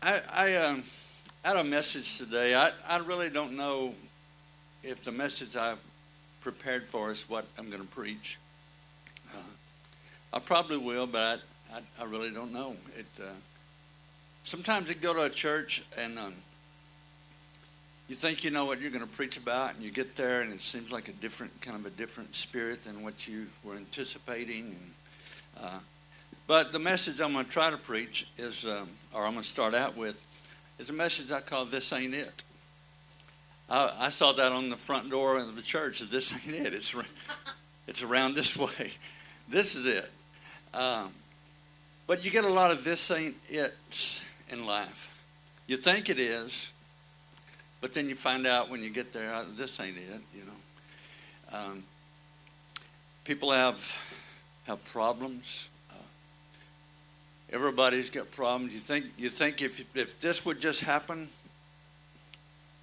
I had a message today. I really don't know if the message I've prepared for is what I'm going to preach. I probably will, but I really don't know. Sometimes you go to a church and you think you know what you're going to preach about, and you get there and it seems like a different spirit than what you were anticipating. But the message I'm going to try to preach is, or I'm going to start out with, is a message I call "This Ain't It." I saw that on the front door of the church. This ain't it. It's around this way. This is it. But you get a lot of "this ain't it" in life. You think it is, but then you find out when you get there, this ain't it. People have problems. Everybody's got problems. You think if this would just happen,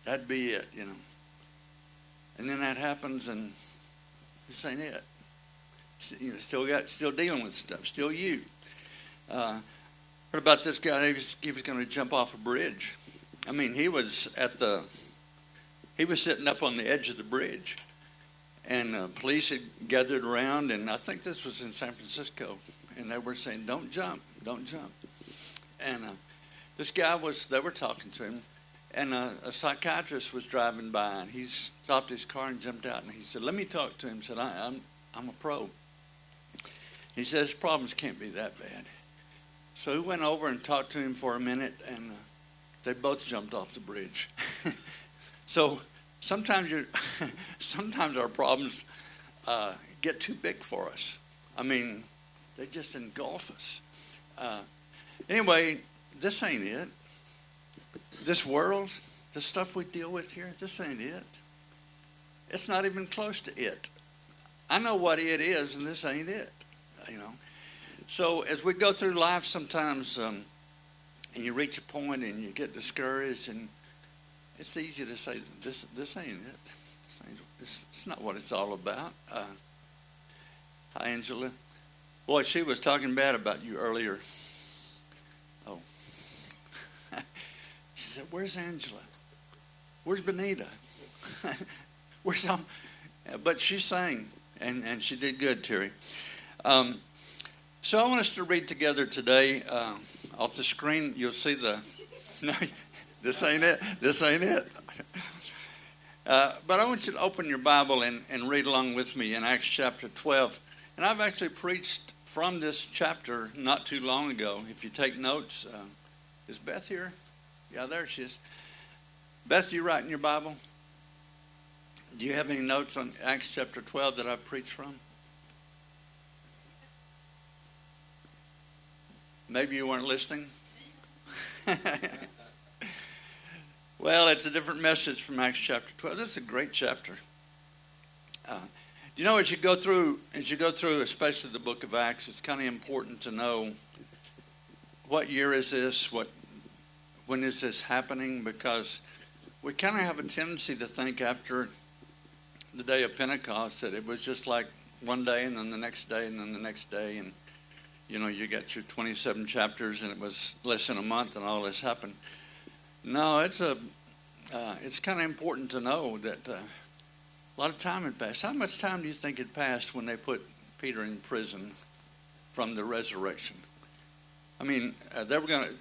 that'd be it, And then that happens, and this ain't it. Still dealing with stuff. Still you. Heard about this guy? He was going to jump off a bridge. I mean, he was sitting up on the edge of the bridge, and police had gathered around, and I think this was in San Francisco, and they were saying, "Don't jump, don't jump." And they were talking to him, and a psychiatrist was driving by, and he stopped his car and jumped out, and he said, "Let me talk to him." He said, I'm a pro. He said, "His problems can't be that bad." So he went over and talked to him for a minute, and they both jumped off the bridge. So sometimes our problems get too big for us. I mean, they just engulf us. Anyway, this ain't it. This world, the stuff we deal with here, this ain't it. It's not even close to it. I know what it is, and this ain't it. So as we go through life, sometimes, and you reach a point and you get discouraged, and it's easy to say, "This ain't it. It's not what it's all about." Hi, Angela. Boy, she was talking bad about you earlier. Oh. She said, "Where's Angela? Where's Benita? Where's some?" But she sang, and she did good, Terry. So I want us to read together today. Off the screen, you'll see no, this ain't it. This ain't it. But I want you to open your Bible and read along with me in Acts chapter 12. And I've actually preached from this chapter not too long ago. If you take notes, is Beth here? Yeah, there she is. Beth, you writing your Bible? Do you have any notes on Acts chapter 12 that I've preached from? Maybe you weren't listening. Well, it's a different message from Acts chapter 12. This is a great chapter. As you go through, especially the book of Acts, it's kind of important to know what year is this, when is this happening, because we kind of have a tendency to think after the day of Pentecost that it was just like one day and then the next day and then the next day, and you got your 27 chapters and it was less than a month and all this happened. No, it's kind of important to know that a lot of time had passed. How much time do you think had passed when they put Peter in prison from the resurrection? I mean,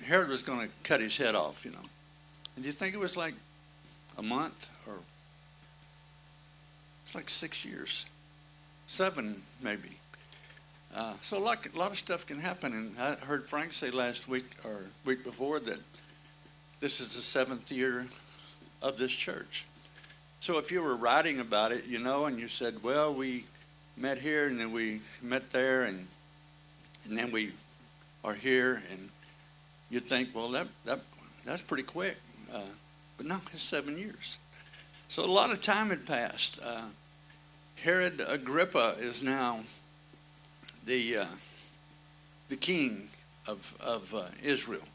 Herod was going to cut his head off, And do you think it was like a month, or it's like 6 years, 7 maybe? So a lot of stuff can happen, and I heard Frank say last week or week before that this is the 7th year of this church. So if you were writing about it, and you said, "Well, we met here, and then we met there, and then we are here," and you'd think, "Well, that's pretty quick," but no, it's 7 years. So a lot of time had passed. Herod Agrippa is now the king of Israel.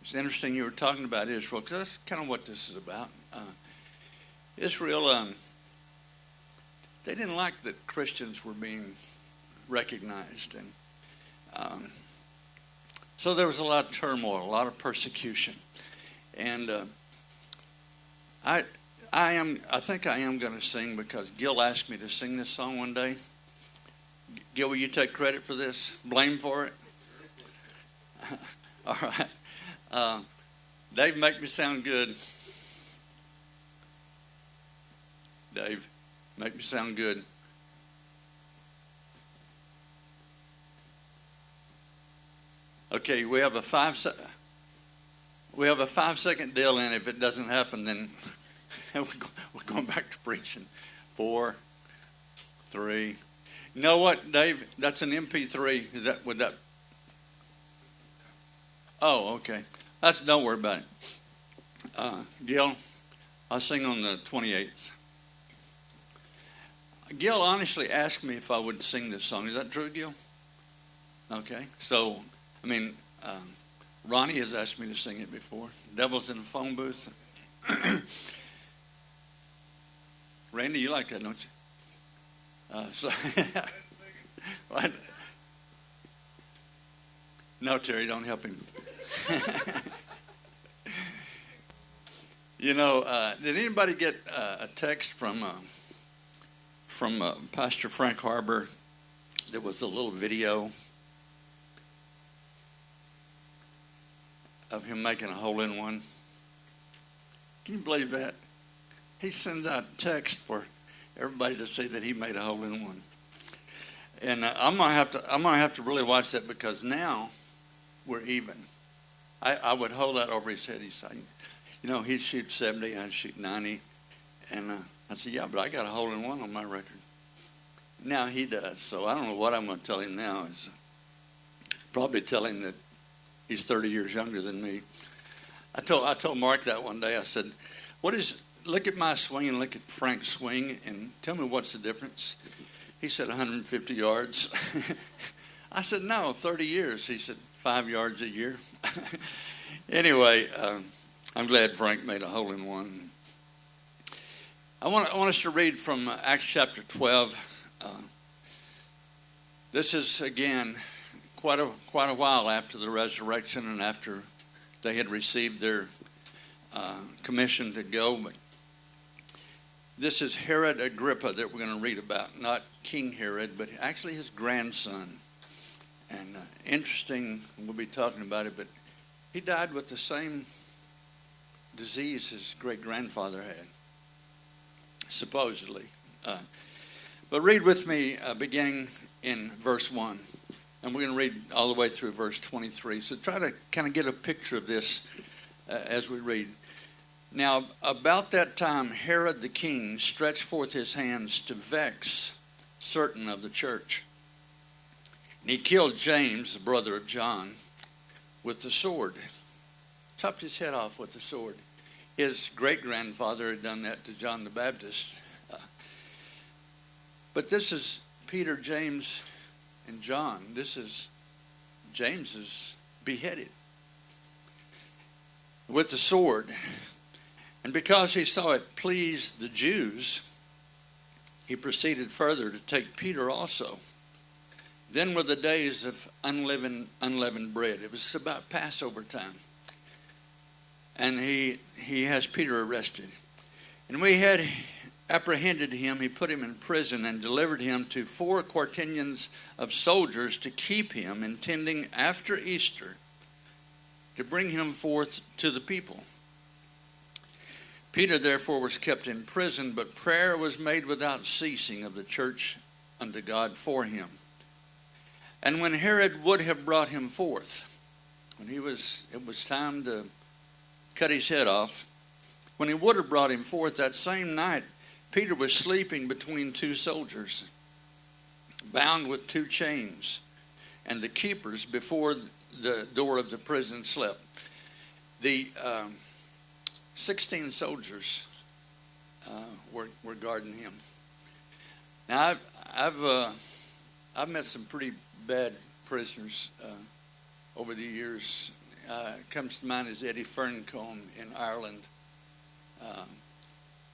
It's interesting you were talking about Israel, because that's kind of what this is about. Israel, they didn't like that Christians were being recognized, and So there was a lot of turmoil, a lot of persecution. And I think I am going to sing because Gil asked me to sing this song one day. Gil, will you take credit for this? Blame for it? All right. Dave, make me sound good. Dave, make me sound good. Okay, we have a 5-second deal in. If it doesn't happen, then we're going back to preaching. 4, 3. You know what, Dave? That's an MP3. Would that? Oh, okay. Don't worry about it. Gil, I'll sing on the 28th. Gil honestly asked me if I would sing this song. Is that true, Gil? Okay. So, Ronnie has asked me to sing it before. Devil's in the phone booth. Randy, you like that, don't you? No, Terry, don't help him. Did anybody get a text from Pastor Frank Harbor? There was a little video of him making a hole-in-one. Can you believe that? He sends out text for everybody to see that he made a hole-in-one. And I'm gonna have to really watch that because now we're even. I would hold that over his head. He's saying, he'd shoot 70, I'd shoot 90, and I said, yeah, but I got a hole-in-one on my record. Now he does. So I don't know what I'm going to tell him now. Is probably tell him that he's 30 years younger than me. I told Mark that one day. I said, look at my swing and look at Frank's swing and tell me what's the difference. He said 150 yards. I said, no, 30 years. He said 5 yards a year. Anyway, I'm glad Frank made a hole-in-one. I want us to read from Acts chapter 12. This is, again, quite a while after the resurrection and after they had received their commission to go. But this is Herod Agrippa that we're going to read about, not King Herod, but actually his grandson. And interesting, we'll be talking about it, but he died with the same disease his great-grandfather had, supposedly. But read with me beginning in verse 1. And we're going to read all the way through verse 23. So try to kind of get a picture of this as we read. Now, about that time, Herod the king stretched forth his hands to vex certain of the church. And he killed James, the brother of John, with the sword. Chopped his head off with the sword. His great-grandfather had done that to John the Baptist. But this is Peter, James, and John. This is James's beheaded with the sword. And because he saw it pleased the Jews, he proceeded further to take Peter also. Then were the days of unleavened bread. It was about Passover time. And he has Peter arrested. And we had apprehended him, he put him in prison and delivered him to 4 quaternions of soldiers to keep him, intending after Easter to bring him forth to the people. Peter therefore was kept in prison, but prayer was made without ceasing of the church unto God for him. And when Herod would have brought him forth, it was time to cut his head off, when he would have brought him forth that same night, Peter was sleeping between 2 soldiers, bound with 2 chains, and the keepers before the door of the prison slept. The 16 soldiers were guarding him. Now, I've met some pretty bad prisoners over the years. Comes to mind is Eddie Ferncombe in Ireland.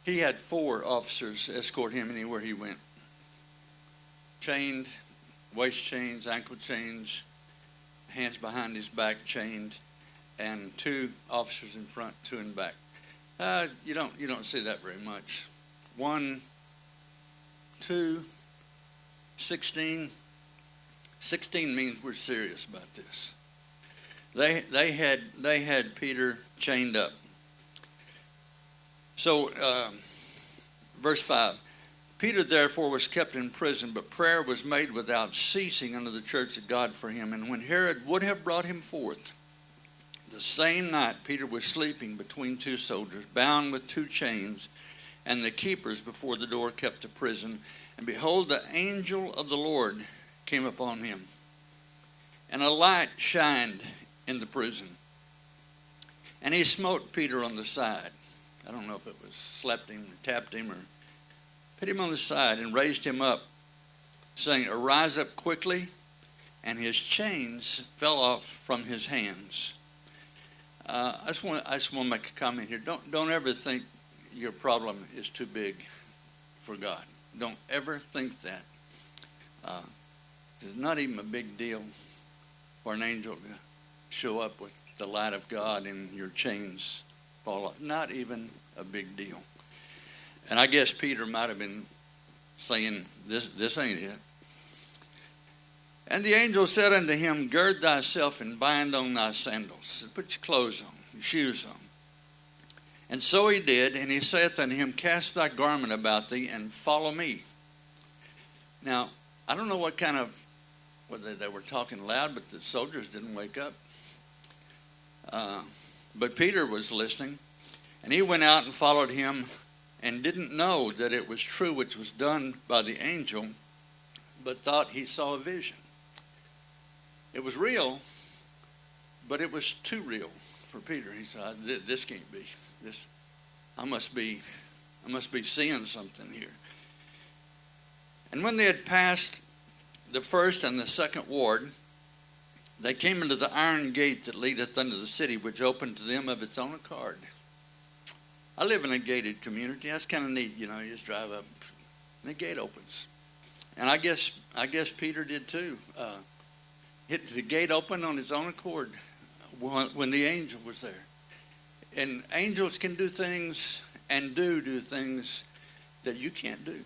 He had 4 officers escort him anywhere he went. Chained, waist chains, ankle chains, hands behind his back, chained, and 2 officers in front, 2 in back. You don't see that very much. 1, 2, 16. 16 means we're serious about this. They had Peter chained up. So, verse 5. Peter therefore was kept in prison, but prayer was made without ceasing unto the church of God for him. And when Herod would have brought him forth, the same night Peter was sleeping between 2 soldiers, bound with 2 chains, and the keepers before the door kept the prison. And behold, the angel of the Lord came upon him, and a light shined in the prison. And he smote Peter on the side. I don't know if it was slapped him or tapped him or hit him on the side, and raised him up, saying, Arise up quickly. And his chains fell off from his hands. I just want to make a comment here. Don't ever think your problem is too big for God. Don't ever think that. It's not even a big deal for an angel to show up with the light of God and your chains fall off. Not even a big deal. And I guess Peter might have been saying, this ain't it. And the angel said unto him, Gird thyself and bind on thy sandals. Put your clothes on, your shoes on. And so he did, and he saith unto him, Cast thy garment about thee, and follow me. Now, I don't know whether they were talking loud, but the soldiers didn't wake up. But Peter was listening, and he went out and followed him, and didn't know that it was true which was done by the angel, but thought he saw a vision. It was real, but it was too real for Peter. He said, This can't be. I must be seeing something here. And when they had passed the first and the second ward, they came into the iron gate that leadeth unto the city, which opened to them of its own accord. I live in a gated community. That's kind of neat, you just drive up and the gate opens. And I guess Peter did too. Hit the gate open on its own accord when the angel was there. And angels can do things and do things that you can't do.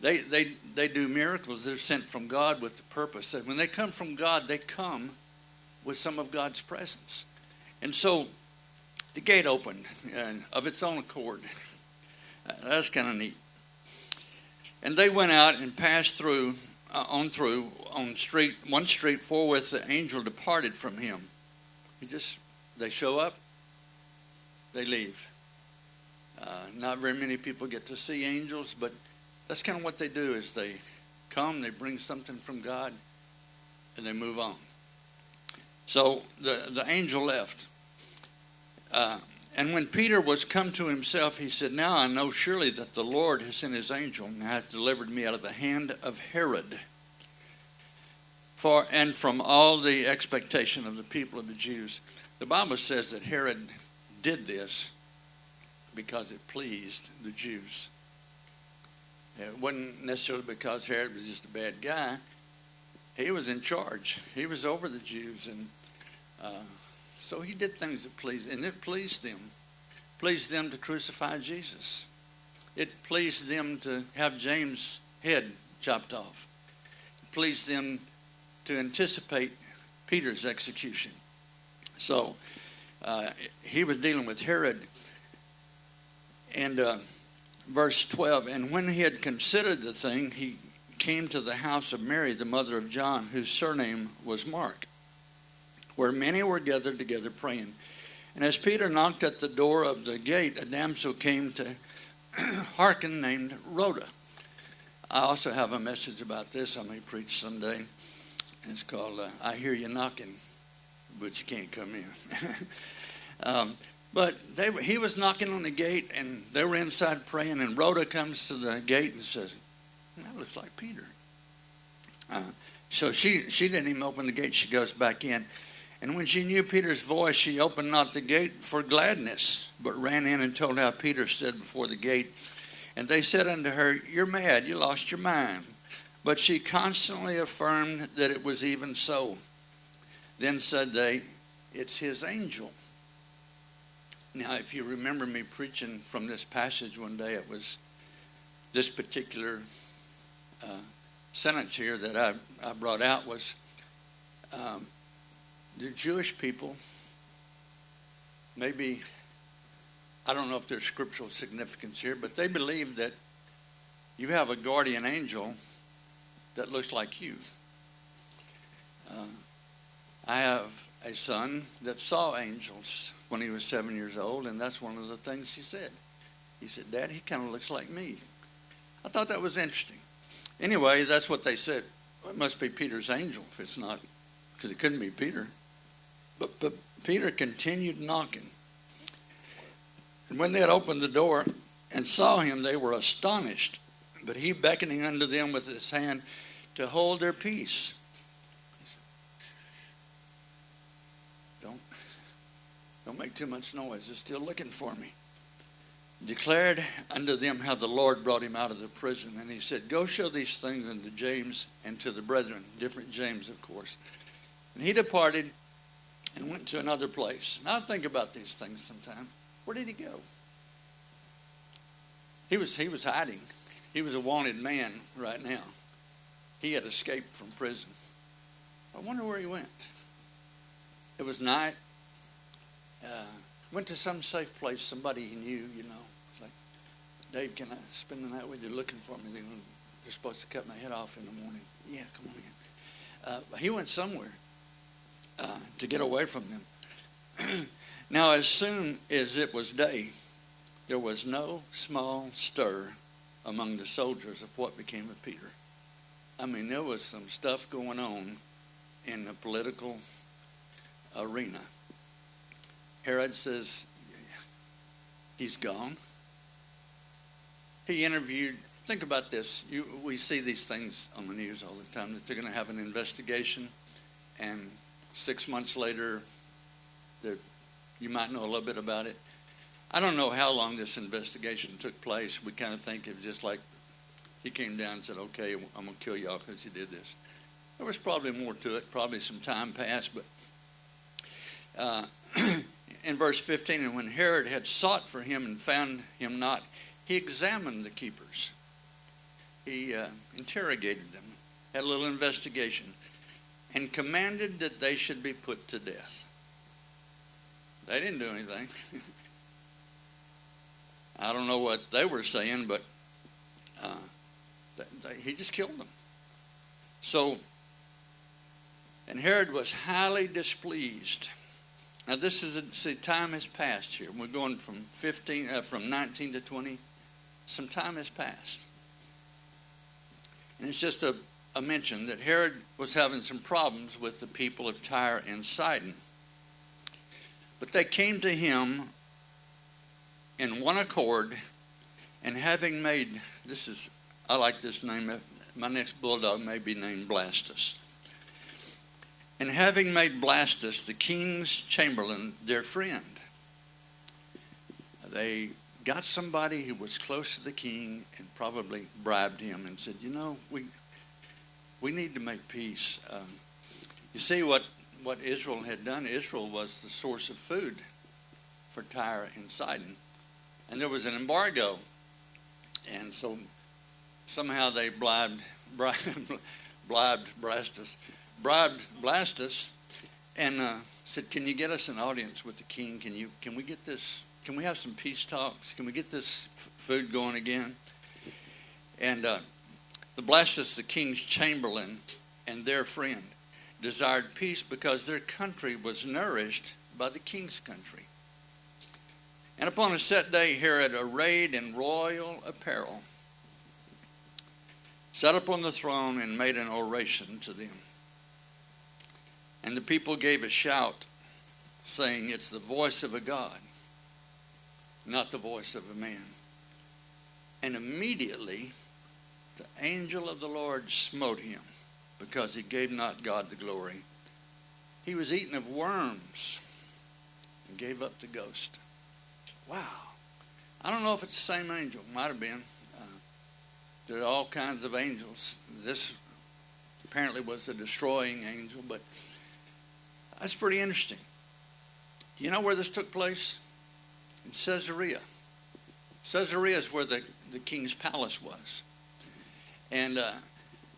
They do miracles. They're sent from God with the purpose. And when they come from God, they come with some of God's presence. And so the gate opened of its own accord. That's kind of neat. And they went out and passed through one street forthwith. The angel departed from him. They show up, they leave. Not very many people get to see angels, but that's kind of what they do. Is they come, they bring something from God, and they move on. So the angel left. And when Peter was come to himself, he said, Now I know surely that the Lord has sent his angel and hath delivered me out of the hand of Herod, and from all the expectation of the people of the Jews. The Bible says that Herod did this because it pleased the Jews. It wasn't necessarily because Herod was just a bad guy. He was in charge. He was over the Jews, and so he did things that pleased, and it pleased them. Pleased them to crucify Jesus. It pleased them to have James' head chopped off. It pleased them to anticipate Peter's execution. So he was dealing with Herod. And verse 12, And when he had considered the thing, he came to the house of Mary, the mother of John, whose surname was Mark, where many were gathered together praying. And as Peter knocked at the door of the gate, a damsel came to hearken named Rhoda. I also have a message about this I may preach someday. It's called, I Hear You Knocking, but you can't come in. But he was knocking on the gate, and they were inside praying, and Rhoda comes to the gate and says, That looks like Peter. So she didn't even open the gate. She goes back in. And when she knew Peter's voice, she opened not the gate for gladness, but ran in and told how Peter stood before the gate. And they said unto her, You're mad, you lost your mind. But she constantly affirmed that it was even so. Then said they, it's his angel. Now, if you remember me preaching from this passage one day, it was this particular sentence here that I brought out was the Jewish people, maybe, I don't know if there's scriptural significance here, but they believe that you have a guardian angel that looks like you. I have a son that saw angels when he was 7 years old, and that's one of the things he said. He said, Dad, he kind of looks like me. I thought that was interesting. Anyway, that's what they said. Well, it must be Peter's angel if it's not, because it couldn't be Peter. But Peter continued knocking. And when they had opened the door and saw him, they were astonished. But he, beckoning unto them with his hand to hold their peace, Don't make too much noise. They're still looking for me. Declared unto them how the Lord brought him out of the prison. And he said, go show these things unto James and to the brethren. Different James, of course. And he departed and went to another place. Now I think about these things sometimes. Where did he go? He was hiding. He was a wanted man right now. He had escaped from prison. I wonder where he went. It was night. Went to some safe place, somebody he knew, you know. It's like, Dave, can I spend the night with you looking for me? They're supposed to cut my head off in the morning. Yeah, come on in. He went somewhere to get away from them. Now, as soon as it was day, there was no small stir among the soldiers of what became of Peter. I mean, there was some stuff going on in the political arena. Herod says, he's gone. He interviewed, think about this. We see these things on the news all the time, that they're going to have an investigation, and 6 months later, you might know a little bit about it. I don't know how long this investigation took place. We kind of think it was just like he came down and said, okay, I'm going to kill y'all because you did this. There was probably more to it. Probably some time passed, but in verse 15, and when Herod had sought for him and found him not, he examined the keepers. He interrogated them, had a little investigation, and commanded that they should be put to death. They didn't do anything. I don't know what they were saying, but he just killed them. So, and Herod was highly displeased. Now this is, see, time has passed here. We're going from 19 to 20. Some time has passed. And it's just a mention that Herod was having some problems with the people of Tyre and Sidon. But they came to him in one accord, and having made, I like this name, my next bulldog may be named Blastus. And having made Blastus the king's chamberlain their friend, they got somebody who was close to the king and probably bribed him and said, you know, we need to make peace. You see what Israel had done? Israel was the source of food for Tyre and Sidon. And there was an embargo. And so somehow they bribed Blastus. And said, can you get us an audience with the king? Can we get this? Can we have some peace talks? Can we get this food going again? And the Blastus, the king's chamberlain and their friend, desired peace because their country was nourished by the king's country. And upon a set day, Herod, arrayed in royal apparel, sat upon the throne and made an oration to them. And the people gave a shout, saying, it's the voice of a God, not the voice of a man. And immediately the angel of the Lord smote him, because he gave not God the glory. He was eaten of worms and gave up the ghost. Wow. I don't know if it's the same angel. Might have been. There are all kinds of angels. This apparently was a destroying angel, but That's pretty interesting. Do you know where this took place? In Caesarea. Caesarea is where the king's palace was. And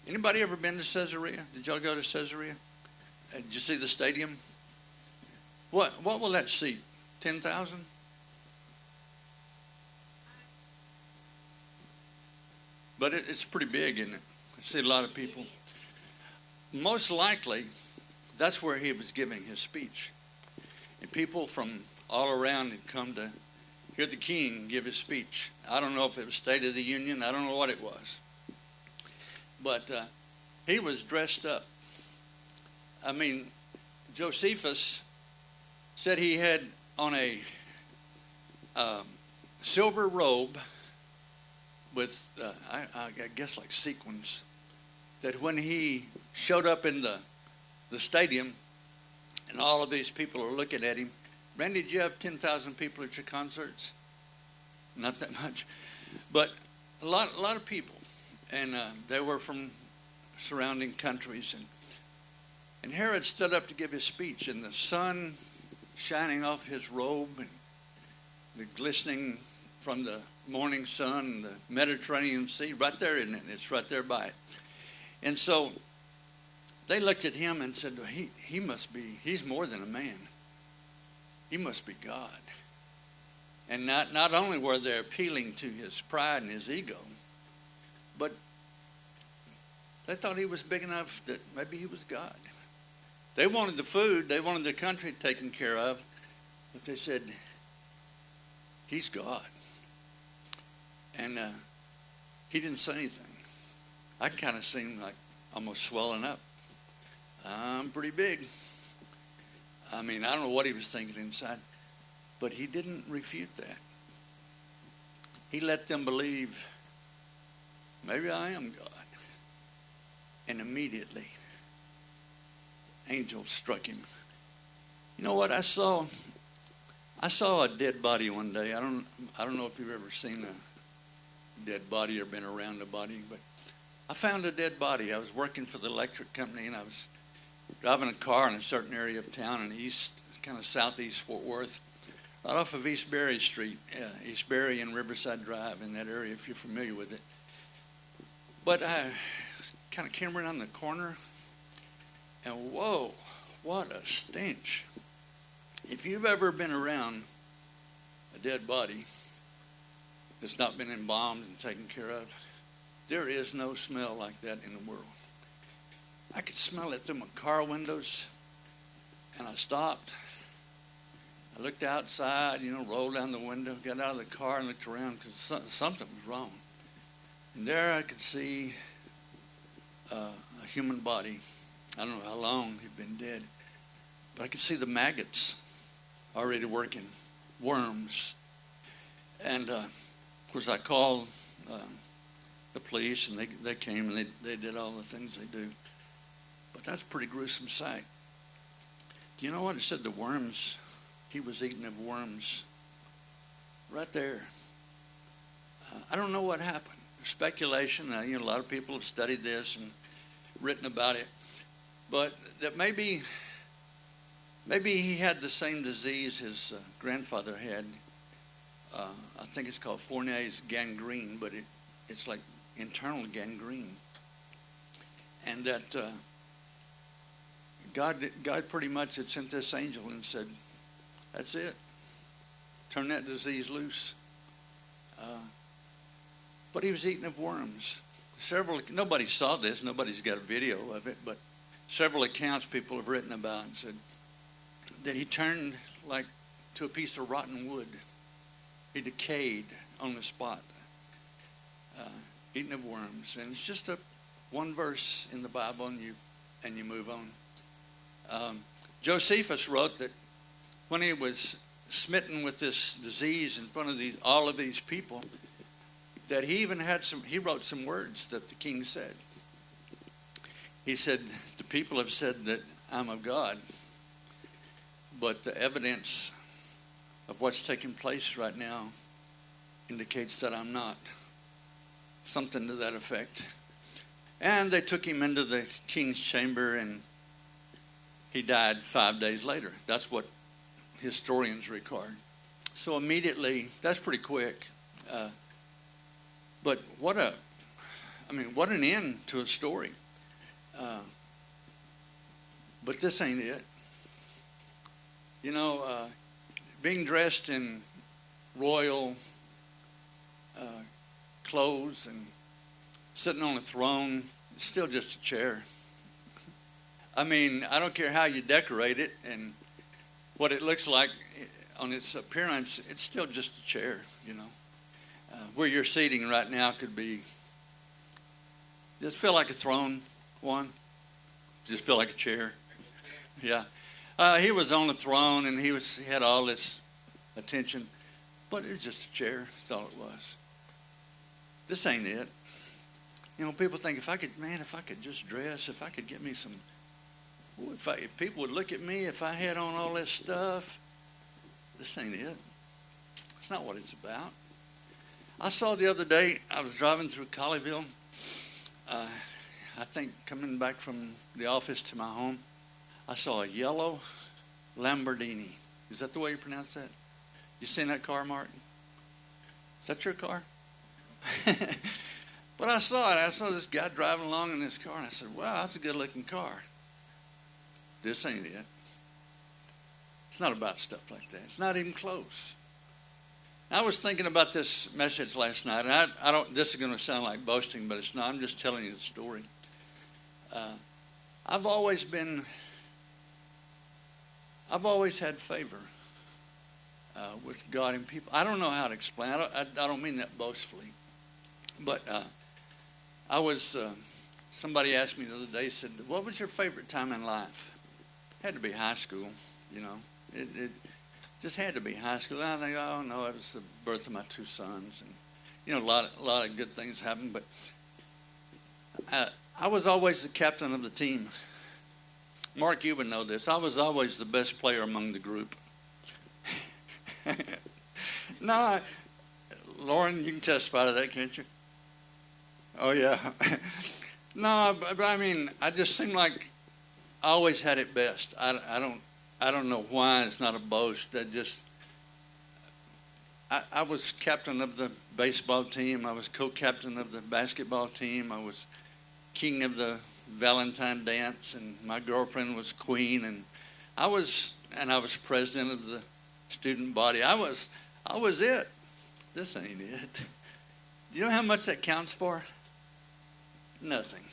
anybody ever been to Caesarea? Did y'all go to Caesarea? Did you see the stadium? What will that seat? 10,000? But it's pretty big, isn't it? I see a lot of people. Most likely, that's where he was giving his speech. And people from all around had come to hear the king give his speech. I don't know if it was State of the Union. I don't know what it was. But he was dressed up. I mean, Josephus said he had on a silver robe with, I guess, like sequins, that when he showed up in the stadium and all of these people are looking at him. Randy, did you have 10,000 people at your concerts? Not that much. But a lot of people. And they were from surrounding countries. And Herod stood up to give his speech, and the sun shining off his robe and the glistening from the morning sun and the Mediterranean Sea, right there, isn't it? It's right there by it. And so they looked at him and said, he must be, he's more than a man. He must be God. And not only were they appealing to his pride and his ego, but they thought he was big enough that maybe he was God. They wanted the food, they wanted the country taken care of, but they said, he's God. And he didn't say anything. I kind of seemed like almost swelling up. I'm pretty big. I mean, I don't know what he was thinking inside, but he didn't refute that. He let them believe, maybe I am God. And immediately, angels struck him. You know what I saw? I saw a dead body one day. I don't know if you've ever seen a dead body or been around a body, but I found a dead body. I was working for the electric company, and I was driving a car in a certain area of town in kind of southeast Fort Worth, right off of East Berry Street, East Berry and Riverside Drive, in that area, if you're familiar with it. But I kind of came around the corner, and whoa, what a stench. If you've ever been around a dead body that's not been embalmed and taken care of, there is no smell like that in the world. I could smell it through my car windows, and I stopped. I looked outside, rolled down the window, got out of the car and looked around because something was wrong. And there I could see a human body. I don't know how long he'd been dead, but I could see the maggots already working, worms. And of course I called the police, and they came, and they did all the things they do. But that's a pretty gruesome sight. Do you know what? It said the worms, he was eating of worms right there. I don't know what happened. There's speculation. A lot of people have studied this and written about it. But that maybe he had the same disease his grandfather had. I think it's called Fournier's gangrene, but it's like internal gangrene. And that God pretty much had sent this angel and said, that's it. Turn that disease loose. But he was eating of worms. Nobody saw this. Nobody's got a video of it, but several accounts people have written about and said that he turned like to a piece of rotten wood. He decayed on the spot, eating of worms. And it's just one verse in the Bible, and you move on. Josephus wrote that when he was smitten with this disease in front of all of these people, that he even he wrote some words that the king said. He said, the people have said that I'm of God, but the evidence of what's taking place right now indicates that I'm not. Something to that effect. And they took him into the king's chamber, and He died 5 days later. That's what historians record. So immediately, that's pretty quick. But what an end to a story. But this ain't it. You know, being dressed in royal clothes and sitting on a throne, it's still just a chair. I mean, I don't care how you decorate it and what it looks like on its appearance, it's still just a chair, you know. Where you're sitting right now could be, just feel like a throne, one. Just feel like a chair. Yeah. He was on the throne and he had all this attention, but it was just a chair. That's all it was. This ain't it. You know, people think if I could just dress, if I could get me some, if people would look at me if I had on all this stuff. This ain't it. It's not what it's about. I saw the other day, I was driving through Colleyville, I think coming back from the office to my home, I saw a yellow Lamborghini. Is that the way you pronounce that? You seen that car, Martin? Is that your car? But I saw it. I saw this guy driving along in this car, and I said, wow, that's a good-looking car. This ain't it. It's not about stuff like that. It's not even close. I was thinking about this message last night, and I don't. This is going to sound like boasting, but it's not. I'm just telling you the story. I've always had favor with God and people. I don't know how to explain. I don't mean that boastfully, but somebody asked me the other day, said, what was your favorite time in life? It had to be high school, you know. It just had to be high school. And I think, oh no, it was the birth of my two sons, and you know, a lot of good things happened. But I was always the captain of the team. Mark, you would know this. I was always the best player among the group. No, Lauren, you can testify to that, can't you? Oh yeah. No, but I mean, I just seemed like I always had it best. I don't know why. It's not a boast. I was captain of the baseball team. I was co-captain of the basketball team. I was king of the Valentine dance, and my girlfriend was queen, and I was president of the student body. I was it. This ain't it. Do you know how much that counts for? Nothing.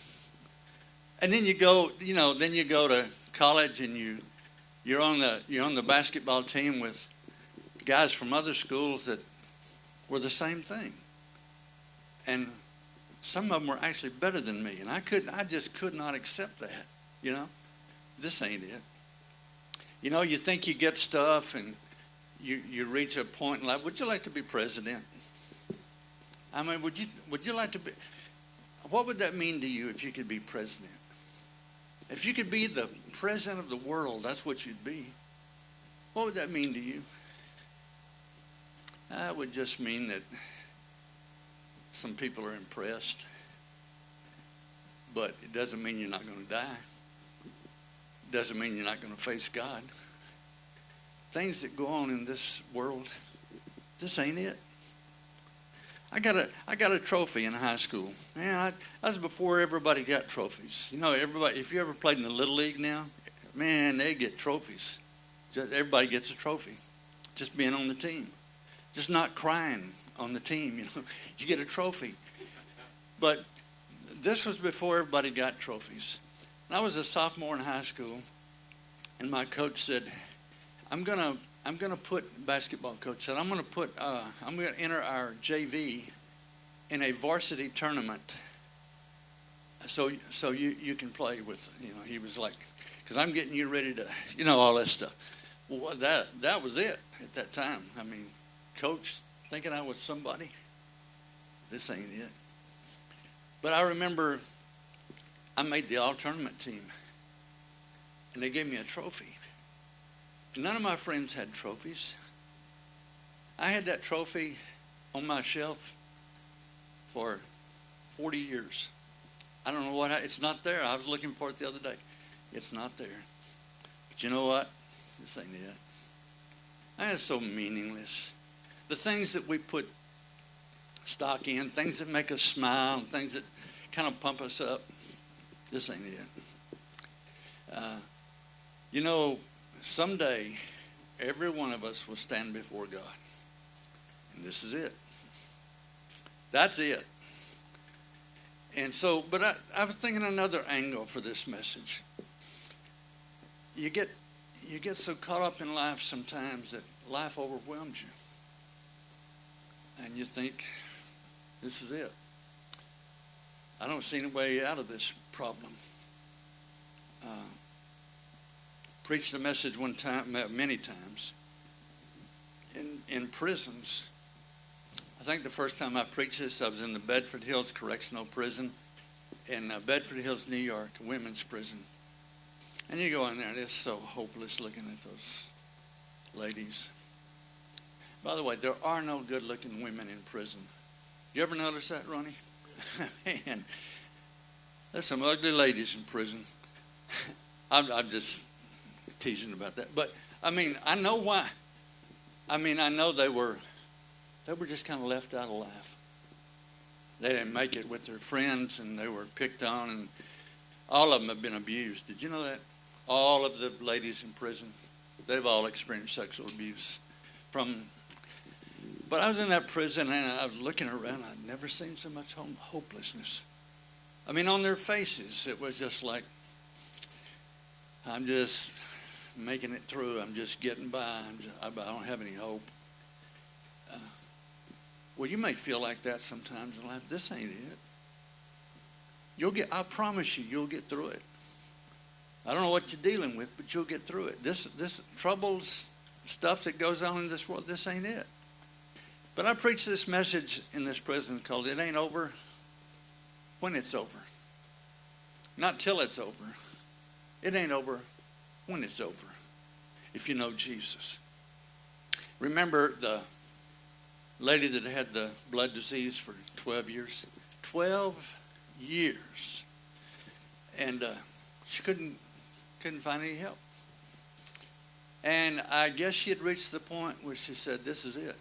And then you go to college, and you're on the basketball team with guys from other schools that were the same thing, and some of them were actually better than me, and I just could not accept that. You know, this ain't it. You know, you think you get stuff, and you reach a point in life. Would you like to be president? I mean, would you like to be? What would that mean to you if you could be president? If you could be the president of the world, that's what you'd be. What would that mean to you? That would just mean that some people are impressed, but it doesn't mean you're not going to die. It doesn't mean you're not going to face God. Things that go on in this world, this ain't it. I got a trophy in high school. Man, that was before everybody got trophies. You know, everybody. If you ever played in the Little League now, man, they get trophies. Everybody gets a trophy. Just being on the team, just not crying on the team. You know, you get a trophy. But this was before everybody got trophies. And I was a sophomore in high school, and my coach said, I'm gonna put, basketball coach said, I'm gonna enter our JV in a varsity tournament, so you can play with, you know. He was like, because I'm getting you ready to, you know, all that stuff. Well, that was it at that time. I mean, coach thinking I was somebody. This ain't it. But I remember I made the all tournament team, and they gave me a trophy. None of my friends had trophies. I had that trophy on my shelf for 40 years. I don't know it's not there. I was looking for it the other day. It's not there. But you know what? This ain't it. That is so meaningless. The things that we put stock in, things that make us smile, things that kind of pump us up, this ain't it. You know, someday, every one of us will stand before God. And this is it. That's it. And so, but I was thinking another angle for this message. You get so caught up in life sometimes that life overwhelms you. And you think, this is it. I don't see any way out of this problem. Preached a message one time, many times, in prisons. I think the first time I preached this, I was in the Bedford Hills Correctional Prison in Bedford Hills, New York, a women's prison. And you go in there, and it's so hopeless looking at those ladies. By the way, there are no good-looking women in prison. You ever notice that, Ronnie? Man, there's some ugly ladies in prison. I'm just teasing about that. But, I mean, I know why. I mean, I know they were just kind of left out of life. They didn't make it with their friends, and they were picked on, and all of them have been abused. Did you know that? All of the ladies in prison, they've all experienced sexual abuse. But I was in that prison, and I was looking around. I'd never seen so much hopelessness. I mean, on their faces, it was just like, I'm just making it through. I'm just getting by. I don't have any hope. Well, you may feel like that sometimes in life. This ain't it. I promise you, you'll get through it. I don't know what you're dealing with, but you'll get through it. This troubles, stuff that goes on in this world, this ain't it. But I preached this message in this prison called It Ain't Over When It's Over. Not till it's over. It ain't over when it's over, if you know Jesus. Remember the lady that had the blood disease for 12 years? 12 years. And she couldn't find any help. And I guess she had reached the point where she said, this is it.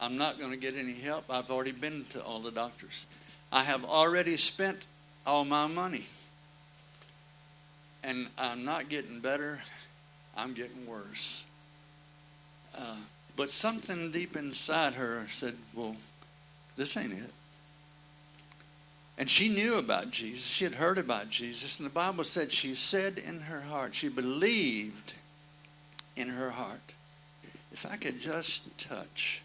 I'm not going to get any help. I've already been to all the doctors. I have already spent all my money. And I'm not getting better. I'm getting worse. But something deep inside her said, well, this ain't it. And she knew about Jesus. She had heard about Jesus. And the Bible said she said in her heart, she believed in her heart, if I could just touch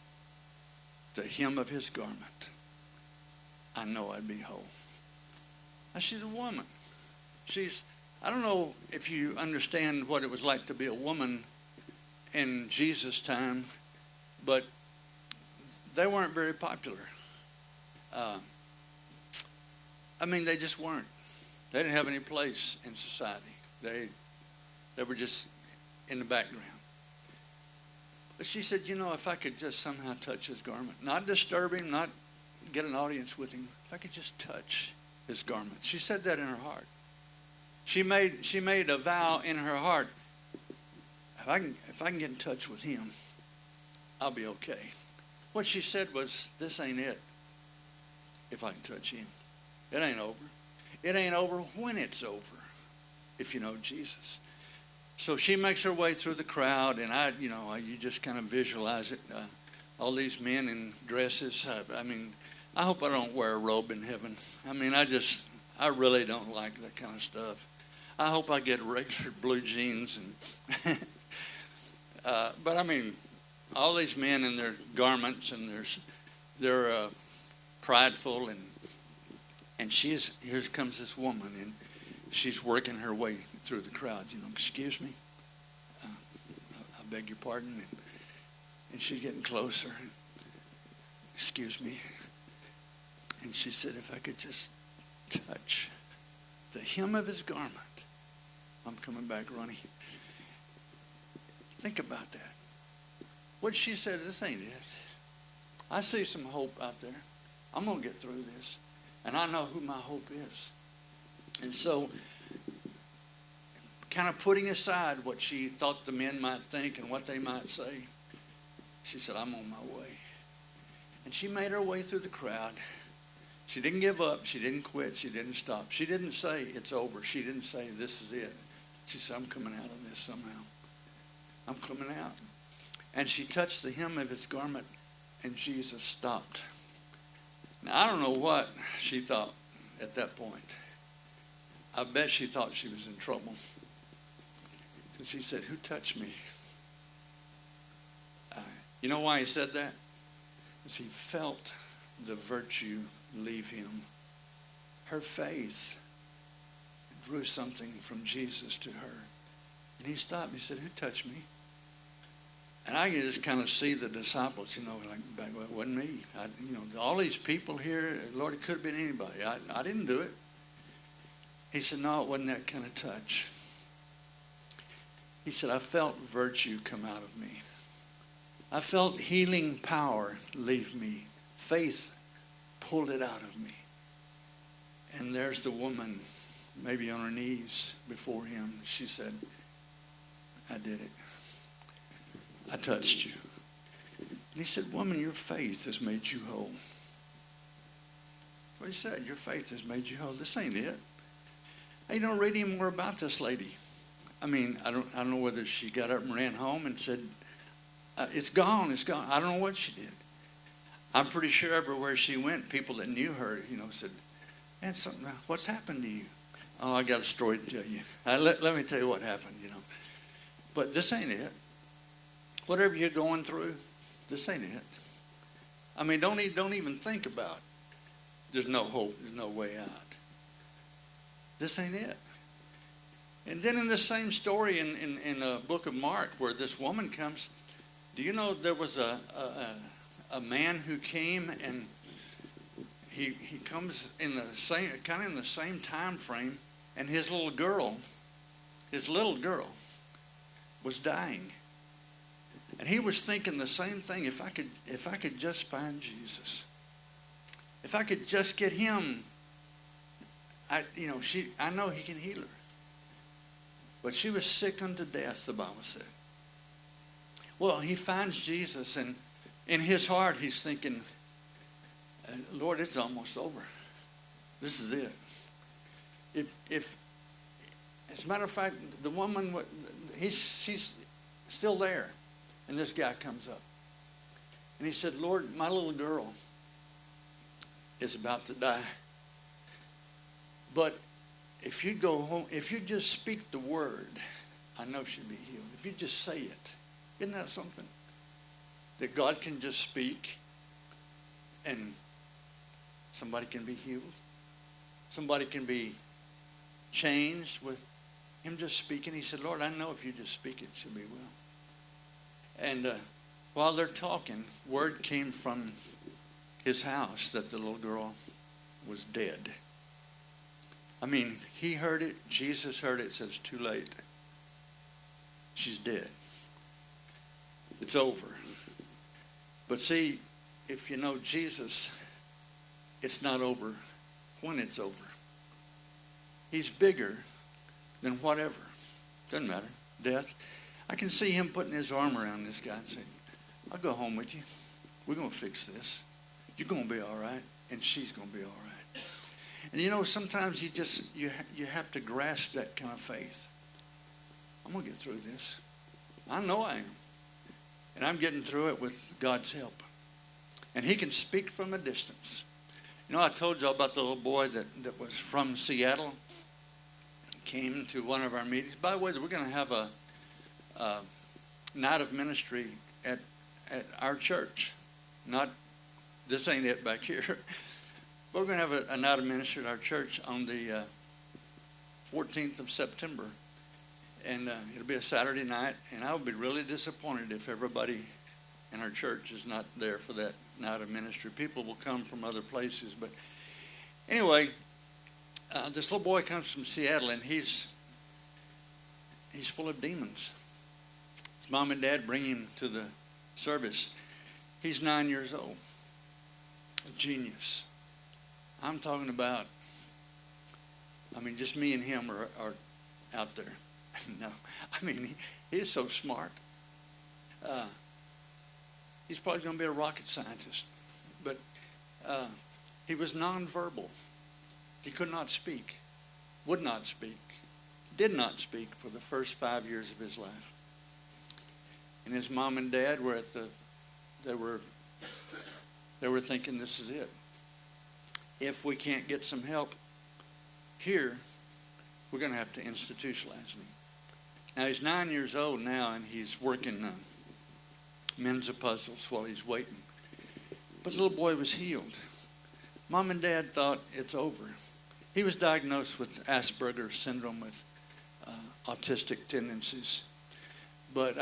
the hem of his garment, I know I'd be whole. Now, she's a woman. I don't know if you understand what it was like to be a woman in Jesus' time, but they weren't very popular. They just weren't. They didn't have any place in society. They were just in the background. But she said, if I could just somehow touch his garment, not disturb him, not get an audience with him, if I could just touch his garment. She said that in her heart. She made a vow in her heart. If I can get in touch with him, I'll be okay. What she said was, this ain't it. If I can touch him. It ain't over. It ain't over when it's over, if you know Jesus. So she makes her way through the crowd, and you just kind of visualize it. All these men in dresses. I hope I don't wear a robe in heaven. I really don't like that kind of stuff. I hope I get regular blue jeans but all these men in their garments, and they're prideful, and here comes this woman, and she's working her way through the crowd. Excuse me, I beg your pardon, and she's getting closer. Excuse me, and she said, if I could just touch the hem of his garment. I'm coming back, Ronnie. Think about that. What she said, this ain't it. I see some hope out there. I'm going to get through this. And I know who my hope is. And so, kind of putting aside what she thought the men might think and what they might say, she said, I'm on my way. And she made her way through the crowd. She didn't give up. She didn't quit. She didn't stop. She didn't say, it's over. She didn't say, this is it. She said, I'm coming out of this somehow. I'm coming out. And she touched the hem of his garment, and Jesus stopped. Now, I don't know what she thought at that point. I bet she thought she was in trouble. Because he said, who touched me? You know why he said that? Because he felt the virtue leave him. Her faith drew something from Jesus to her. And he stopped and he said, who touched me? And I can just kind of see the disciples, like, well, it wasn't me. All these people here, Lord, it could have been anybody. I didn't do it. He said, no, it wasn't that kind of touch. He said, I felt virtue come out of me. I felt healing power leave me. Faith pulled it out of me. And there's the woman, maybe on her knees before him. She said, I did it. I touched you. And he said, woman, your faith has made you whole. That's what he said. Your faith has made you whole. This ain't it. Hey, don't read any more about this lady. I don't know whether she got up and ran home and said, it's gone, it's gone. I don't know what she did. I'm pretty sure everywhere she went, people that knew her, said, man, what's happened to you? Oh, I got a story to tell you. Let me tell you what happened, But this ain't it. Whatever you're going through, this ain't it. Don't even think about it. There's no hope. There's no way out. This ain't it. And then in the same story in the book of Mark, where this woman comes, do you know there was a man who came, and he comes in the same time frame, and his little girl was dying. And he was thinking the same thing. If I could just find Jesus, if I could just get him, I know he can heal her. But she was sick unto death, the Bible said. Well, he finds Jesus, and in his heart he's thinking, Lord, it's almost over. This is it. If as a matter of fact, the woman, she's still there. And this guy comes up. And he said, Lord, my little girl is about to die. But if you go home, if you just speak the word, I know she'll be healed. If you just say it. Isn't that something? That God can just speak and somebody can be healed. Somebody can be changed with him just speaking. He said, Lord, I know if you just speak it, she'll be well. And while they're talking, word came from his house that the little girl was dead. He heard it. Jesus heard it. Said, it's too late. She's dead. It's over. But see, if you know Jesus, it's not over when it's over. He's bigger than whatever. Doesn't matter. Death. I can see him putting his arm around this guy and saying, I'll go home with you. We're going to fix this. You're going to be all right, and she's going to be all right. And sometimes you have to grasp that kind of faith. I'm going to get through this. I know I am. And I'm getting through it with God's help. And he can speak from a distance. I told y'all about the little boy that was from Seattle. Came to one of our meetings. By the way, we're going to have a night of ministry at our church. This ain't it back here. We're going to have a night of ministry at our church on the 14th of September. And it'll be a Saturday night. And I would be really disappointed if everybody in our church is not there for that night of ministry. People will come from other places. But anyway, this little boy comes from Seattle, and he's full of demons. His mom and dad bring him to the service. He's 9 years old. A genius. I'm talking about, just me and him are out there. No, I mean, he is so smart. He's probably going to be a rocket scientist. But he was nonverbal. He could not speak, would not speak, did not speak for the first 5 years of his life. And his mom and dad were they were thinking, this is it. If we can't get some help here, we're going to have to institutionalize him. Now, he's 9 years old now, and he's working Mensa puzzles while he's waiting. But the little boy was healed. Mom and dad thought it's over. He was diagnosed with Asperger's syndrome with autistic tendencies. But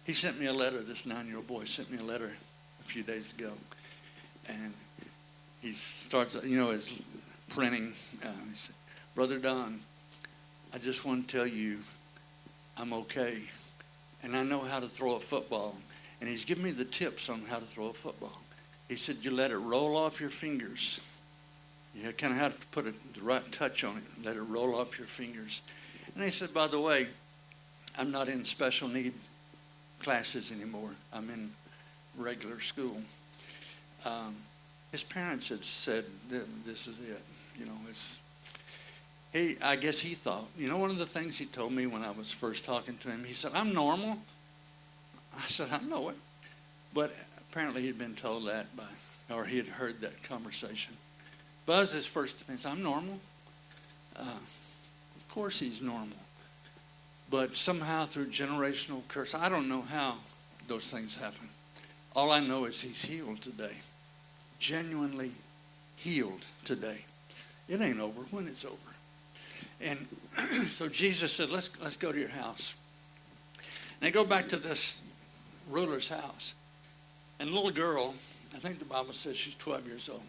he sent me a letter, this 9-year-old boy sent me a letter a few days ago. And he starts, his printing. He said, Brother Don, I just want to tell you I'm okay. And I know how to throw a football. And he's giving me the tips on how to throw a football. He said, you let it roll off your fingers. You kind of have to put the right touch on it. Let it roll off your fingers. And he said, by the way, I'm not in special need classes anymore. I'm in regular school. His parents had said, this is it. I guess he thought, one of the things he told me when I was first talking to him, he said, I'm normal. I said, I know it. But apparently he'd been told that or he had heard that conversation. But as his first defense, I'm normal. Of course he's normal. But somehow through generational curse, I don't know how those things happen. All I know is he's healed today. Genuinely healed today. It ain't over when it's over. And so Jesus said, let's go to your house. And they go back to this ruler's house. And a little girl, I think the Bible says she's 12 years old,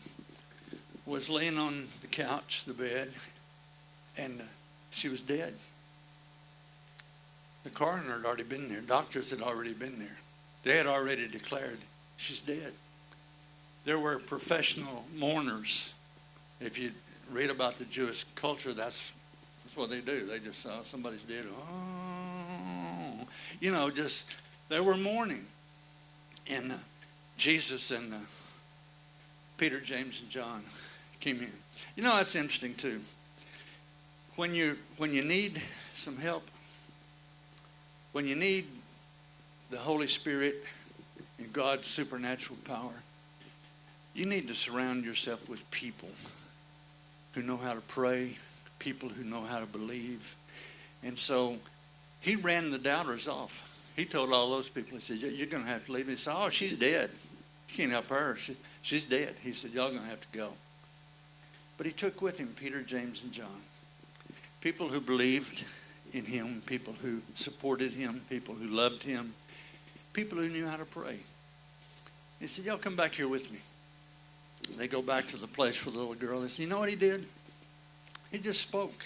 was laying on the couch, the bed, and she was dead. The coroner had already been there. Doctors had already been there. They had already declared she's dead. There were professional mourners. If you read about the Jewish culture, that's what they do. They just saw somebody's dead. Oh, they were mourning. And Jesus and Peter, James, and John came in. That's interesting too. When you need some help, when you need the Holy Spirit and God's supernatural power, you need to surround yourself with people who know how to pray, people who know how to believe. And so he ran the doubters off. He told all those people, he said, you're going to have to leave. He said, oh, she's dead. You can't help her. She's dead. He said, y'all going to have to go. But he took with him Peter, James, and John. People who believed in him, people who supported him, people who loved him, people who knew how to pray. He said, y'all come back here with me. They go back to the place for the little girl. He said, you know what he did? He just spoke.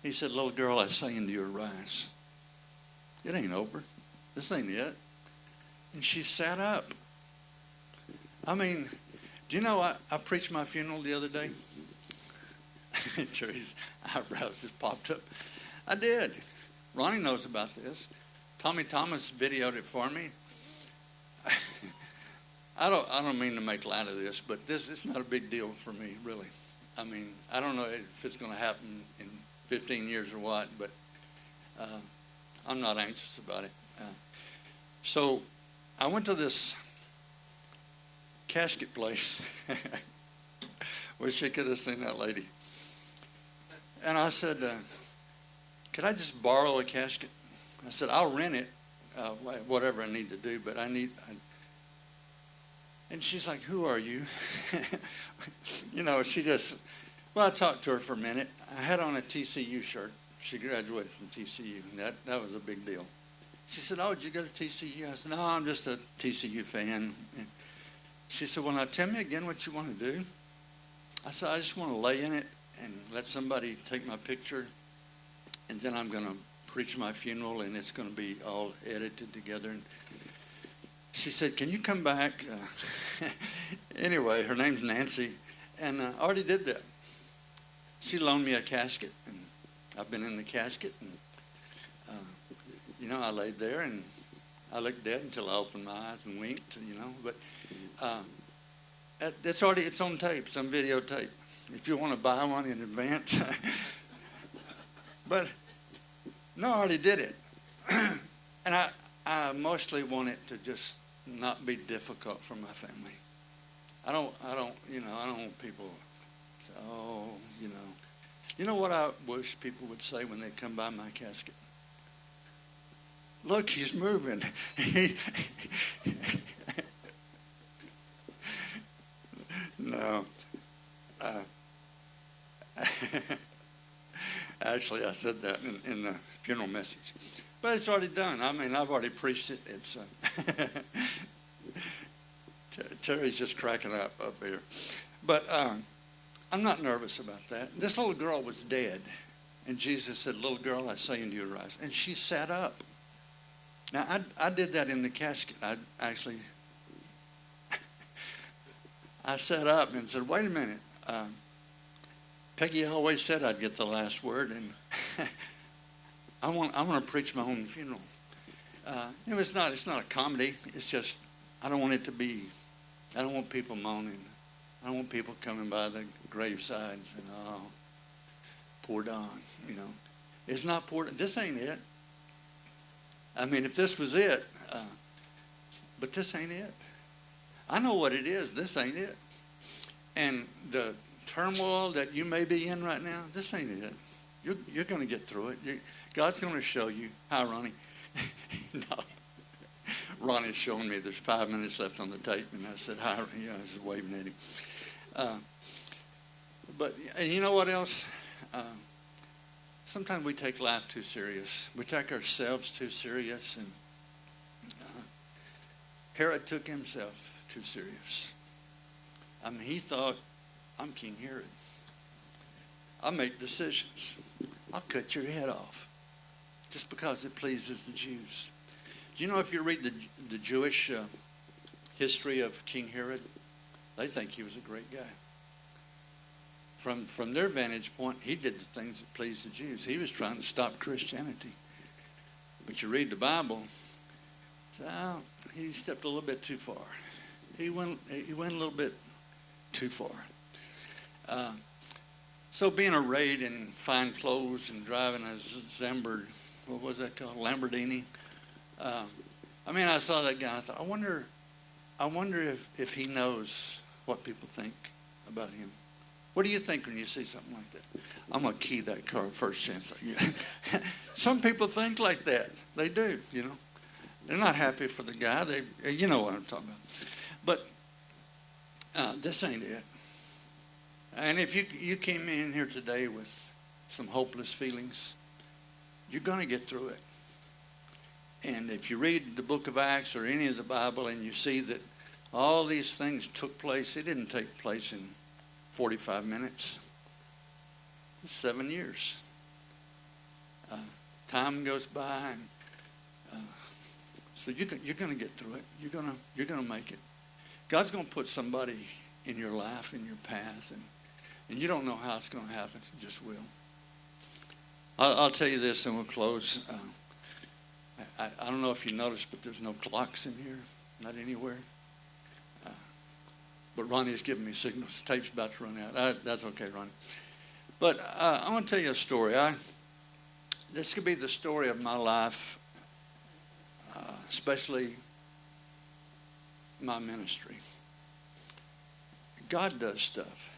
He said, little girl, I say unto you, arise. It ain't over. This ain't it. And she sat up. I mean, do you know I preached my funeral the other day? Terry's eyebrows just popped up. I did. Ronnie knows about this. Tommy Thomas videoed it for me. I don't mean to make light of this, but it's not a big deal for me, really. I mean, I don't know if it's going to happen in 15 years or what, but I'm not anxious about it. So I went to this casket place. Wish I could have seen that lady. And I said, could I just borrow a casket? I said, I'll rent it, whatever I need to do, but and she's like, who are you? I talked to her for a minute. I had on a TCU shirt. She graduated from TCU, and that was a big deal. She said, oh, did you go to TCU? I said, no, I'm just a TCU fan. And she said, well, now tell me again what you want to do. I said, I just want to lay in it and let somebody take my picture, and then I'm going to preach my funeral, and it's going to be all edited together. And she said, can you come back? Anyway, her name's Nancy, and I already did that. She loaned me a casket and I've been in the casket, and I laid there and I looked dead until I opened my eyes and winked, But it's on tape, some videotape. If you want to buy one in advance. But no, I already did it. And I mostly want it to just not be difficult for my family. I don't want people to say, oh, You know what I wish people would say when they come by my casket? Look, he's moving. No. Actually, I said that in the funeral message. But it's already done. I mean, I've already preached it. It's Terry's just cracking up here. But I'm not nervous about that. This little girl was dead. And Jesus said, little girl, I say unto you, arise. And she sat up. Now, I did that in the casket. I sat up and said, wait a minute. Peggy always said I'd get the last word, and I want to preach my own funeral. It's not a comedy. It's just, I don't want people moaning. I don't want people coming by the graveside and saying, oh, poor Don, It's not poor. This ain't it. I mean, if this was it, but this ain't it. I know what it is. This ain't it. And the turmoil that you may be in right now, this ain't it. You're going to get through it. God's going to show you. Hi, Ronnie. No. Ronnie's showing me there's 5 minutes left on the tape, and I said, hi. I was waving at him. And you know what else? Sometimes we take life too serious. We take ourselves too serious. And Herod took himself too serious. I mean, he thought, I'm King Herod. I'll make decisions. I'll cut your head off just because it pleases the Jews. Do you know if you read the Jewish history of King Herod, they think he was a great guy. From their vantage point, he did the things that pleased the Jews. He was trying to stop Christianity. But you read the Bible, he stepped a little bit too far. He went a little bit too far. So being arrayed in fine clothes and driving a Zambard, what was that called, Lamborghini. I saw that guy. I thought, I wonder if he knows what people think about him. What do you think when you see something like that? I'm going to key that car first chance I get. Some people think like that. They do, They're not happy for the guy. You know what I'm talking about. But this ain't it. And if you came in here today with some hopeless feelings, you're going to get through it. And if you read the book of Acts or any of the Bible and you see that all these things took place, it didn't take place in 45 minutes. 7 years. Time goes by, and so you're going to get through it. You're going to make it. God's going to put somebody in your life, in your path, and you don't know how it's going to happen. It just will. I'll tell you this, and we'll close. I don't know if you noticed, but there's no clocks in here, not anywhere. But Ronnie's giving me signals. Tape's about to run out. That's okay, Ronnie. But I want to tell you a story. This could be the story of my life, especially my ministry. God does stuff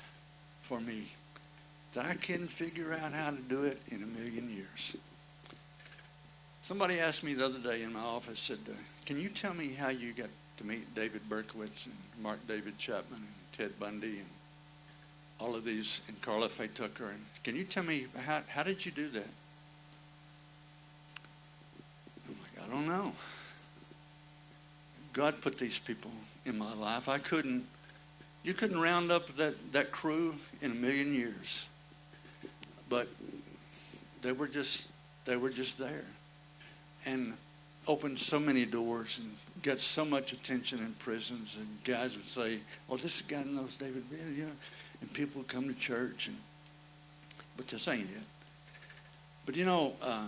for me that I couldn't figure out how to do it in a million years. Somebody asked me the other day in my office, said, can you tell me how you got to meet David Berkowitz and Mark David Chapman and Ted Bundy and all of these, and Carla Faye Tucker? And can you tell me, how did you do that? I'm like, I don't know. God put these people in my life. You couldn't round up that crew in a million years. But they were just there. And opened so many doors and got so much attention in prisons. And guys would say, oh, this guy knows David Bill, And people would come to church. But this ain't it. But I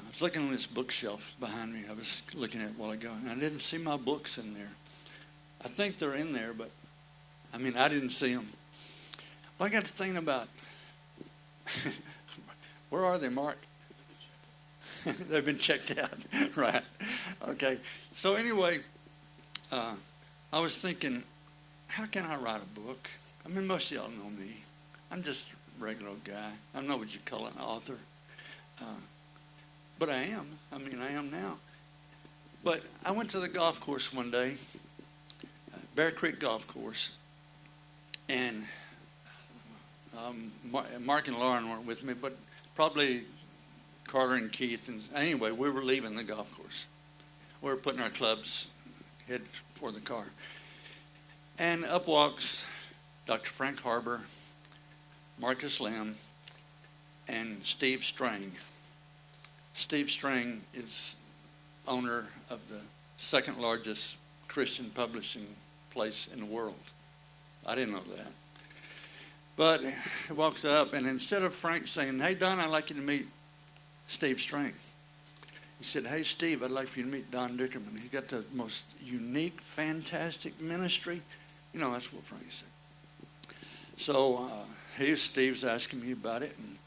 was looking on this bookshelf behind me. I was looking at it a while ago, and I didn't see my books in there. I think they're in there, but I didn't see them. But I got to thinking about, where are they, Mark? They've been checked out, right? Okay. So anyway, I was thinking, how can I write a book? Most of y'all know me. I'm just a regular guy. I'm not what you call an author. But I am. I am now. But I went to the golf course one day, Bear Creek Golf Course, and Mark and Lauren weren't with me, but probably Carter and Keith. And anyway, we were leaving the golf course. We were putting our clubs head for the car. And up walks Dr. Frank Harbor, Marcus Lim, and Steve Strang. Steve Strang is owner of the second largest Christian publishing place in the world. I didn't know that. But he walks up, and instead of Frank saying, "Hey, Don, I'd like you to meet Steve Strang," he said, "Hey, Steve, I'd like for you to meet Don Dickerman. He's got the most unique, fantastic ministry." That's what Frank said. So Steve's asking me about it, and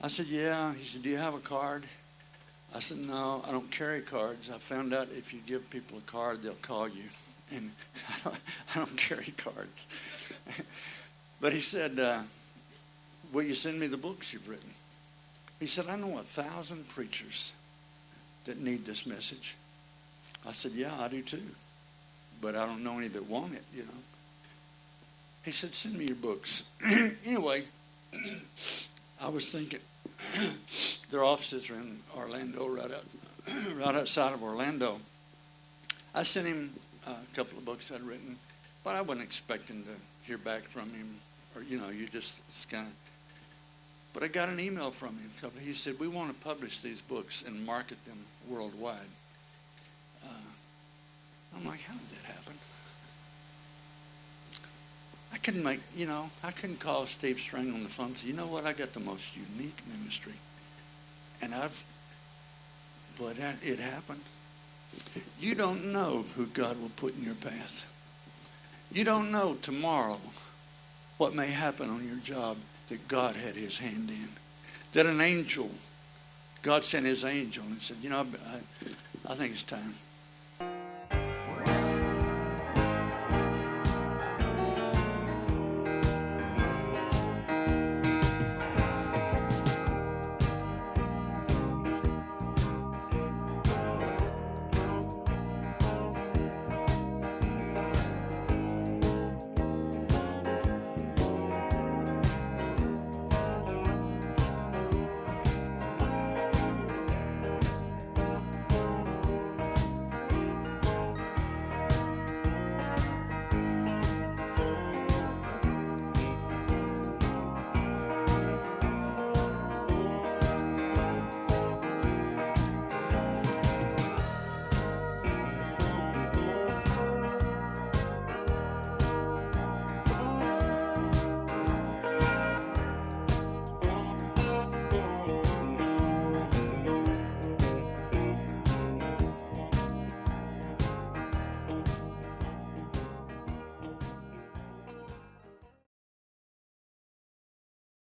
I said, "Yeah." He said, "Do you have a card?" I said, "No, I don't carry cards. I found out if you give people a card, they'll call you. And I don't carry cards." But he said, "Will you send me the books you've written?" He said, "I know 1,000 preachers that need this message." I said, "Yeah, I do too. But I don't know any that want it, He said, "Send me your books." Anyway, I was thinking, their offices are in Orlando, right outside of Orlando. I sent him a couple of books I'd written, but I wasn't expecting to hear back from him, or it's kind of. But I got an email from him. He said, "We want to publish these books and market them worldwide." I'm like, how did that happen? I couldn't call Steve Strang on the phone and say, "You know what? I got the most unique ministry." But it happened. You don't know who God will put in your path. You don't know tomorrow what may happen on your job that God had his hand in. That an angel, God sent his angel and said, "I think it's time.